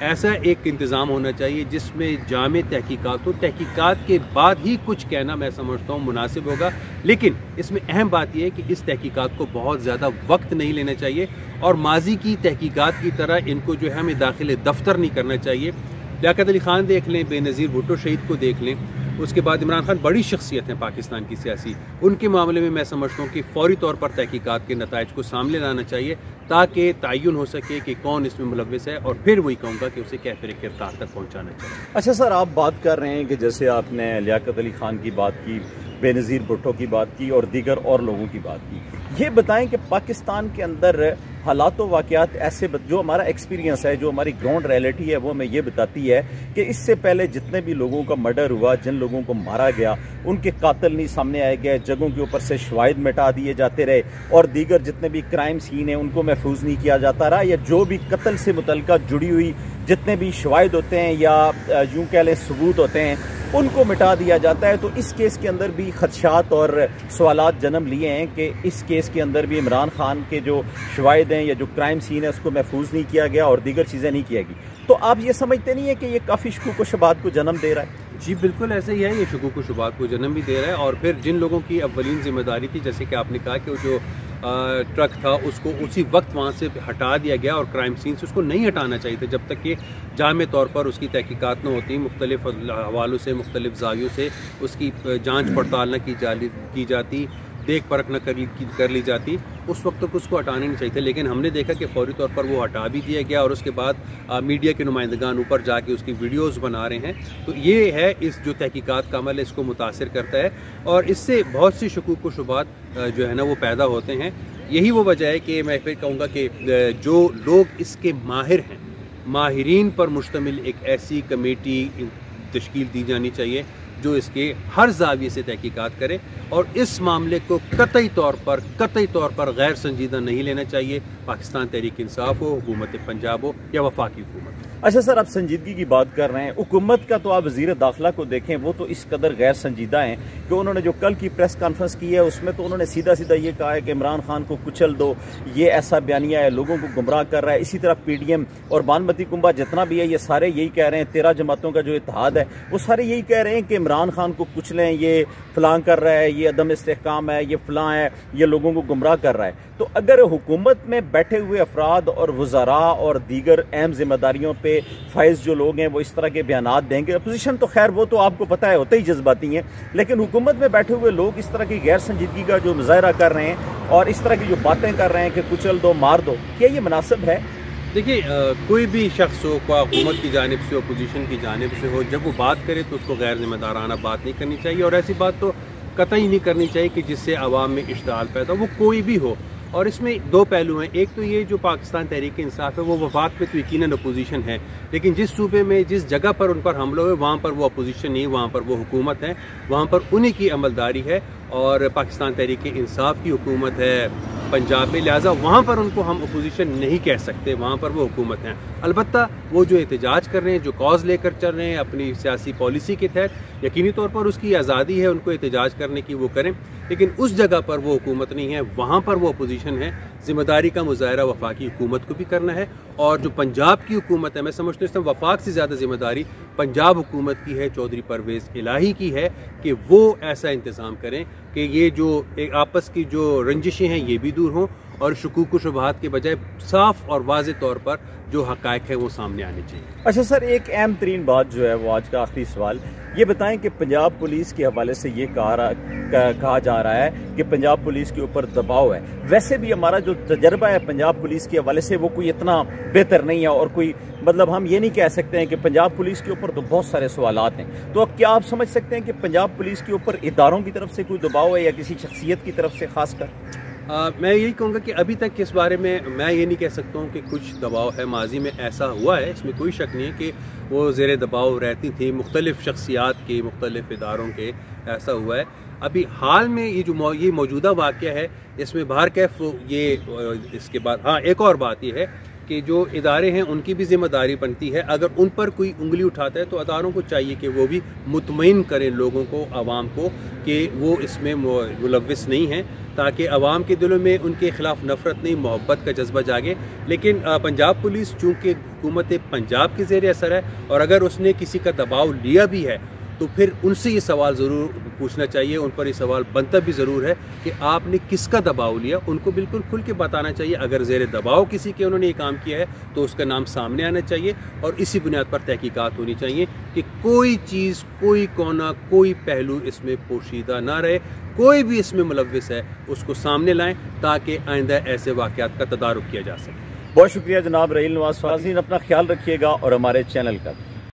ایسا ایک انتظام ہونا چاہیے جس میں جامع تحقیقات ہو. تحقیقات کے بعد ہی کچھ کہنا میں سمجھتا ہوں مناسب ہوگا، لیکن اس میں اہم بات یہ ہے کہ اس تحقیقات کو بہت زیادہ وقت نہیں لینا چاہیے اور ماضی کی تحقیقات کی طرح ان کو جو ہے ہمیں داخل دفتر نہیں کرنا چاہیے. لیاقت علی خان دیکھ لیں، بے نظیر بھٹو شہید کو دیکھ لیں، اس کے بعد عمران خان بڑی شخصیت ہیں پاکستان کی سیاسی، ان کے معاملے میں میں سمجھتا ہوں کہ فوری طور پر تحقیقات کے نتائج کو سامنے لانا چاہیے تاکہ تعین ہو سکے کہ کون اس میں ملوث ہے، اور پھر وہی کہوں گا کہ اسے کیفر گرفتار تک پہنچانا چاہیے. اچھا سر، آپ بات کر رہے ہیں کہ جیسے آپ نے لیاقت علی خان کی بات کی، بے نظیر بھٹو کی بات کی اور دیگر اور لوگوں کی بات کی، یہ بتائیں کہ پاکستان کے اندر حالات و واقعات ایسے جو ہمارا ایکسپیرینس ہے، جو ہماری گراؤنڈ ریئلٹی ہے، وہ ہمیں یہ بتاتی ہے کہ اس سے پہلے جتنے بھی لوگوں کا مرڈر ہوا، جن لوگوں کو مارا گیا، ان کے قاتل نہیں سامنے آئے گئے، جگہوں کے اوپر سے شواہد مٹا دیے جاتے رہے، اور دیگر جتنے بھی کرائم سین ہیں ان کو محفوظ نہیں کیا جاتا رہا، یا جو بھی قتل سے متعلقہ جڑی ہوئی جتنے بھی شواہد ہوتے ہیں یا یوں کہہ لیں ثبوت ہوتے ہیں ان کو مٹا دیا جاتا ہے. تو اس کیس کے اندر بھی خدشات اور سوالات جنم لیے ہیں کہ اس کیس کے اندر بھی عمران خان کے جو شواہد ہیں یا جو کرائم سین ہے اس کو محفوظ نہیں کیا گیا اور دیگر چیزیں نہیں کیا گئی. تو آپ یہ سمجھتے نہیں ہیں کہ یہ کافی شکوک و شبہات کو جنم دے رہا ہے؟ جی بالکل ایسا ہی ہے، یہ شکوک و شبہات کو جنم بھی دے رہا ہے، اور پھر جن لوگوں کی اولین ذمہ داری تھی، جیسے کہ آپ نے کہا کہ وہ جو ٹرک تھا اس کو اسی وقت وہاں سے ہٹا دیا گیا، اور کرائم سین سے اس کو نہیں ہٹانا چاہیے تھا جب تک کہ جامع طور پر اس کی تحقیقات نہ ہوتی، مختلف حوالوں سے، مختلف زاویوں سے اس کی جانچ پڑتال نہ کی جاتی، دیکھ پرکھ نہ کر لی جاتی، اس وقت تک اس کو ہٹانا نہیں چاہیے تھا. لیکن ہم نے دیکھا کہ فوری طور پر وہ ہٹا بھی دیا گیا، اور اس کے بعد میڈیا کے نمائندگان اوپر جا کے اس کی ویڈیوز بنا رہے ہیں. تو یہ ہے اس جو تحقیقات کا عمل ہے، اس کو متاثر کرتا ہے، اور اس سے بہت سی شکوک و شبہات جو ہے نا وہ پیدا ہوتے ہیں. یہی وہ وجہ ہے کہ میں پھر کہوں گا کہ جو لوگ اس کے ماہر ہیں، ماہرین پر مشتمل ایک ایسی کمیٹی تشکیل دی جانی چاہیے جو اس کے ہر زاویے سے تحقیقات کرے، اور اس معاملے کو قطعی طور پر غیر سنجیدہ نہیں لینا چاہیے. پاکستان تحریک انصاف ہو، حکومت پنجاب ہو یا وفاقی حکومت. اچھا سر، آپ سنجیدگی کی بات کر رہے ہیں، حکومت کا تو آپ وزیر داخلہ کو دیکھیں، وہ تو اس قدر غیر سنجیدہ ہیں کہ انہوں نے جو کل کی پریس کانفرنس کی ہے اس میں تو انہوں نے سیدھا یہ کہا ہے کہ عمران خان کو کچل دو، یہ ایسا بیانیہ ہے، لوگوں کو گمراہ کر رہا ہے. اسی طرح پی ڈی ایم اور بانمتی کنبہ جتنا بھی ہے یہ سارے یہی کہہ رہے ہیں، 13 جماعتوں کا جو اتحاد ہے وہ سارے یہی کہہ رہے ہیں کہ عمران خان کو کچلیں، یہ فلاں کر رہا ہے، یہ عدم استحکام ہے، یہ فلاں ہے، یہ لوگوں کو گمراہ کر رہا ہے. تو اگر حکومت میں بیٹھے ہوئے افراد اور وزراء اور دیگر اہم ذمہ داریوں پہ فائز جو لوگ ہیں وہ اس طرح کے بیانات دیں گے، اپوزیشن تو خیر وہ تو آپ کو پتہ ہے ہوتے ہی جذباتی ہیں، لیکن حکومت میں بیٹھے ہوئے لوگ اس طرح کی غیر سنجیدگی کا جو مظاہرہ کر رہے ہیں اور اس طرح کی جو باتیں کر رہے ہیں کہ کچل دو، مار دو، کیا یہ مناسب ہے؟ دیکھیے، کوئی بھی شخص ہو، حکومت کی جانب سے، اپوزیشن کی جانب سے ہو، جب وہ بات کرے تو اس کو غیر ذمہ دارانہ بات نہیں کرنی چاہیے، اور ایسی بات تو قطعی نہیں کرنی چاہیے کہ جس سے عوام میں اشتعال پیدا ہو، وہ کوئی بھی ہو. اور اس میں دو پہلو ہیں، ایک تو یہ جو پاکستان تحریک انصاف ہے وہ وفاق پہ تو یقیناً اپوزیشن ہے، لیکن جس صوبے میں جس جگہ پر ان پر حملہ ہوئے وہاں پر وہ اپوزیشن نہیں، وہاں پر وہ حکومت ہے، وہاں پر انہی کی عملداری ہے، اور پاکستان تحریک انصاف کی حکومت ہے پنجاب میں، لہٰذا وہاں پر ان کو ہم اپوزیشن نہیں کہہ سکتے، وہاں پر وہ حکومت ہیں. البتہ وہ جو احتجاج کر رہے ہیں، جو کاز لے کر چل رہے ہیں اپنی سیاسی پالیسی کے تحت، یقینی طور پر اس کی آزادی ہے ان کو احتجاج کرنے کی، وہ کریں، لیکن اس جگہ پر وہ حکومت نہیں ہے، وہاں پر وہ اپوزیشن ہے. ذمہ داری کا مظاہرہ وفاقی حکومت کو بھی کرنا ہے، اور جو پنجاب کی حکومت ہے، میں سمجھتا ہوں اس میں وفاق سے زیادہ ذمہ داری پنجاب حکومت کی ہے، چودھری پرویز الہی کی ہے کہ وہ ایسا انتظام کریں کہ یہ جو آپس کی جو رنجشیں ہیں یہ بھی دور ہوں، اور شکوک و شبہات کے بجائے صاف اور واضح طور پر جو حقائق ہیں وہ سامنے آنے چاہیے. اچھا سر، ایک اہم ترین بات جو ہے وہ آج کا آخری سوال، یہ بتائیں کہ پنجاب پولیس کے حوالے سے یہ کہا جا رہا ہے کہ پنجاب پولیس کے اوپر دباؤ ہے. ویسے بھی ہمارا جو تجربہ ہے پنجاب پولیس کے حوالے سے وہ کوئی اتنا بہتر نہیں ہے، اور کوئی مطلب ہم یہ نہیں کہہ سکتے ہیں کہ پنجاب پولیس کے اوپر تو بہت سارے سوالات ہیں. تو اب کیا آپ سمجھ سکتے ہیں کہ پنجاب پولیس کے اوپر اداروں کی طرف سے کوئی دباؤ ہے یا کسی شخصیت کی طرف سے خاص کر؟ میں یہی کہوں گا کہ ابھی تک اس بارے میں یہ نہیں کہہ سکتا ہوں کہ کچھ دباؤ ہے. ماضی میں ایسا ہوا ہے، اس میں کوئی شک نہیں ہے کہ وہ زیر دباؤ رہتی تھی، مختلف شخصیات کے، مختلف اداروں کے، ایسا ہوا ہے. ابھی حال میں یہ موجودہ واقعہ ہے، اس میں باہر کیف یہ اس کے بعد ایک اور بات یہ ہے کہ جو ادارے ہیں ان کی بھی ذمہ داری بنتی ہے، اگر ان پر کوئی انگلی اٹھاتا ہے تو اداروں کو چاہیے کہ وہ بھی مطمئن کریں لوگوں کو، عوام کو، کہ وہ اس میں ملوث نہیں ہیں، تاکہ عوام کے دلوں میں ان کے خلاف نفرت نہیں، محبت کا جذبہ جاگے۔ لیکن پنجاب پولیس چونکہ حکومت پنجاب کے زیر اثر ہے، اور اگر اس نے کسی کا دباؤ لیا بھی ہے تو پھر ان سے یہ سوال ضرور پوچھنا چاہیے، ان پر یہ سوال بنتا بھی ضرور ہے کہ آپ نے کس کا دباؤ لیا، ان کو بالکل کھل کے بتانا چاہیے۔ اگر زیر دباؤ کسی کے انہوں نے یہ کام کیا ہے تو اس کا نام سامنے آنا چاہیے، اور اسی بنیاد پر تحقیقات ہونی چاہیے کہ کوئی چیز، کوئی کونا، کوئی پہلو اس میں پوشیدہ نہ رہے، کوئی بھی اس میں ملوث ہے اس کو سامنے لائیں تاکہ آئندہ ایسے واقعات کا تدارک کیا جا سکے۔ بہت شکریہ جناب رحیل نواز۔ اپنا خیال رکھیے گا اور ہمارے چینل کا